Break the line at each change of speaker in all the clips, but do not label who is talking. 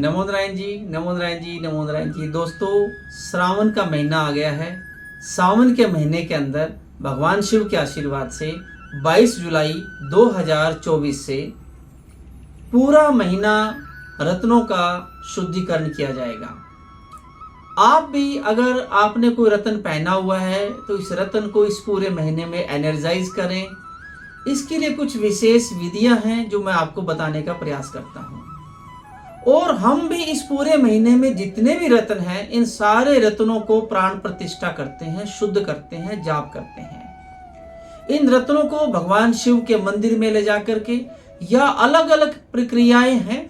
नमो नारायण जी, नमो नारायण जी, नमो नारायण जी। दोस्तों, श्रावण का महीना आ गया है। सावन के महीने के अंदर भगवान शिव के आशीर्वाद से 22 जुलाई 2024 से पूरा महीना रत्नों का शुद्धिकरण किया जाएगा। आप भी अगर आपने कोई रत्न पहना हुआ है तो इस रत्न को इस पूरे महीने में एनर्जाइज करें। इसके लिए कुछ विशेष विधियां हैं जो मैं आपको बताने का प्रयास करता हूं। और हम भी इस पूरे महीने में जितने भी रत्न हैं, इन सारे रत्नों को प्राण प्रतिष्ठा करते हैं, शुद्ध करते हैं, जाप करते हैं। इन रत्नों को भगवान शिव के मंदिर में ले जाकर के या अलग अलग प्रक्रियाएं हैं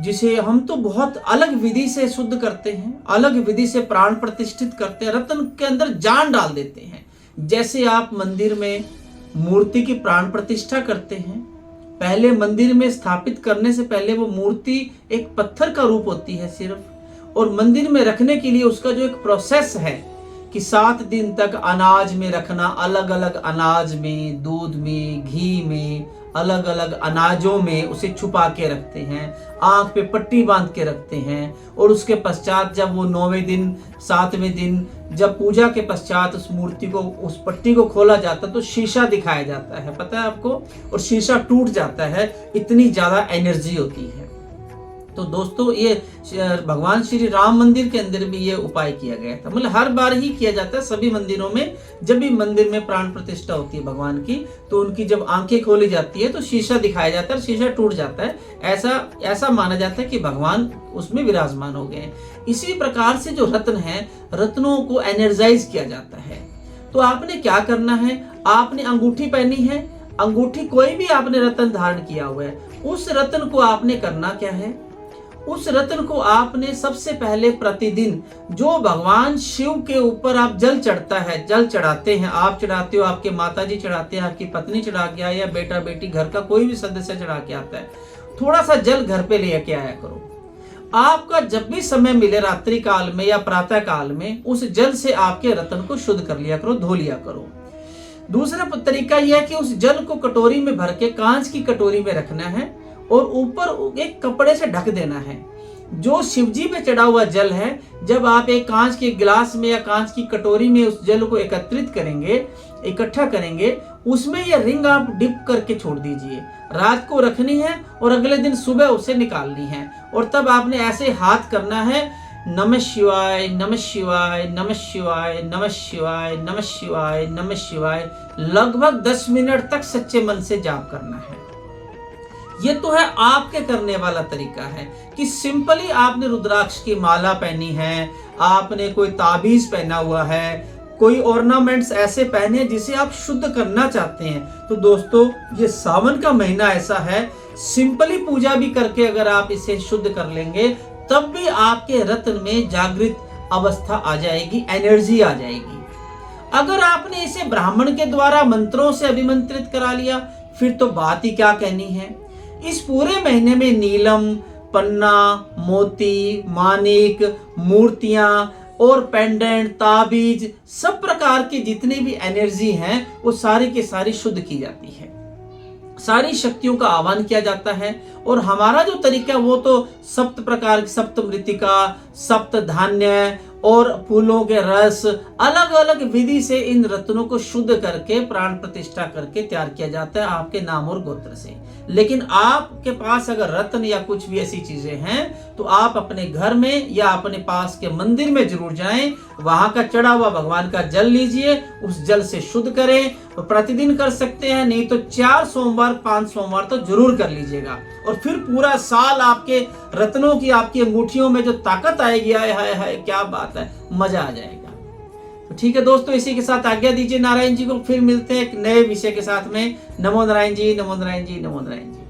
जिसे हम तो बहुत अलग विधि से शुद्ध करते हैं, अलग विधि से प्राण प्रतिष्ठित करते हैं, रत्न के अंदर जान डाल देते हैं। जैसे आप मंदिर में मूर्ति की प्राण प्रतिष्ठा करते हैं, पहले मंदिर में स्थापित करने से पहले वो मूर्ति एक पत्थर का रूप होती है सिर्फ, और मंदिर में रखने के लिए उसका जो एक प्रोसेस है कि 7 दिन तक अनाज में रखना, अलग अलग अनाज में, दूध में, घी में, अलग अलग अनाजों में उसे छुपा के रखते हैं, आंख पे पट्टी बांध के रखते हैं। और उसके पश्चात जब वो 9वें दिन 7वें दिन जब पूजा के पश्चात उस मूर्ति को, उस पट्टी को खोला जाता है तो शीशा दिखाया जाता है, पता है आपको, और शीशा टूट जाता है, इतनी ज्यादा एनर्जी होती है। तो दोस्तों, ये भगवान श्री राम मंदिर के अंदर भी ये उपाय किया गया था। मतलब हर बार ही किया जाता है सभी मंदिरों में। जब भी मंदिर में प्राण प्रतिष्ठा होती है भगवान की, तो उनकी जब आंखें खोली जाती है तो शीशा दिखाया जाता है, शीशा टूट जाता है। ऐसा माना जाता है कि भगवान उसमें विराजमान हो गए। इसी प्रकार से जो रत्न है, रत्नों को एनर्जाइज किया जाता है। तो आपने क्या करना है, आपने अंगूठी पहनी है, अंगूठी कोई भी आपने रत्न धारण किया हुआ है, उस रत्न को आपने करना क्या है, उस रत्न को आपने सबसे पहले प्रतिदिन जो भगवान शिव के ऊपर आप जल चढ़ता है, जल चढ़ाते हैं, आप चढ़ाते हो, आपके माताजी चढ़ाते हैं, आपकी पत्नी चढ़ा के आए, या बेटा बेटी घर का कोई भी सदस्य चढ़ा के आता है, थोड़ा सा जल घर पे लेके आया करो। आपका जब भी समय मिले, रात्रि काल में या प्रातः काल में, उस जल से आपके रत्न को शुद्ध कर लिया करो, धो लिया करो। दूसरा तरीका यह है कि उस जल को कटोरी में भर के, कांच की कटोरी में रखना है और ऊपर एक कपड़े से ढक देना है। जो शिवजी पे चढ़ा हुआ जल है, जब आप एक कांच के गिलास में या कांच की कटोरी में उस जल को एकत्रित करेंगे, इकट्ठा करेंगे, उसमें ये रिंग आप डिप करके छोड़ दीजिए। रात को रखनी है और अगले दिन सुबह उसे निकालनी है। और तब आपने ऐसे हाथ करना है, नमः शिवाय, नमः शिवाय, नमः शिवाय, नमः शिवाय, नमः शिवाय, नमः शिवाय, लगभग 10 मिनट तक सच्चे मन से जाप करना है। ये तो है आपके करने वाला तरीका है कि सिंपली आपने रुद्राक्ष की माला पहनी है, आपने कोई ताबीज पहना हुआ है, कोई ऑर्नामेंट्स ऐसे पहने जिसे आप शुद्ध करना चाहते हैं। तो दोस्तों, ये सावन का महीना ऐसा है, सिंपली पूजा भी करके अगर आप इसे शुद्ध कर लेंगे, तब भी आपके रत्न में जागृत अवस्था आ जाएगी, एनर्जी आ जाएगी। अगर आपने इसे ब्राह्मण के द्वारा मंत्रों से अभिमंत्रित करा लिया, फिर तो बात ही क्या कहनी है। इस पूरे महीने में नीलम, पन्ना, मोती, मानिक, मूर्तियां और पेंडेंट, ताबीज, सब प्रकार की जितनी भी एनर्जी हैं, वो सारी की सारी शुद्ध की जाती है। सारी शक्तियों का आह्वान किया जाता है। और हमारा जो तरीका वो तो सप्त प्रकार, सप्त मृतिका, सप्त धान्य और फूलों के रस, अलग अलग विधि से इन रत्नों को शुद्ध करके प्राण प्रतिष्ठा करके तैयार किया जाता है आपके नाम और गोत्र से। लेकिन आपके पास अगर रत्न या कुछ भी ऐसी चीजें हैं, तो आप अपने घर में या अपने पास के मंदिर में जरूर जाएं, वहां का चढ़ा हुआ भगवान का जल लीजिए, उस जल से शुद्ध करें। तो प्रतिदिन कर सकते हैं, नहीं तो 4 सोमवार 5 सोमवार तो जरूर कर लीजिएगा। और फिर पूरा साल आपके रत्नों की, आपकी अंगूठियों में जो ताकत आएगी, हाय हाय हाय, क्या बात है, मजा आ जाएगा। तो ठीक है दोस्तों, इसी के साथ आज्ञा दीजिए नारायण जी को। फिर मिलते हैं एक नए विषय के साथ में। नमो नारायण जी, नमो नारायण जी, नमो नारायण जी।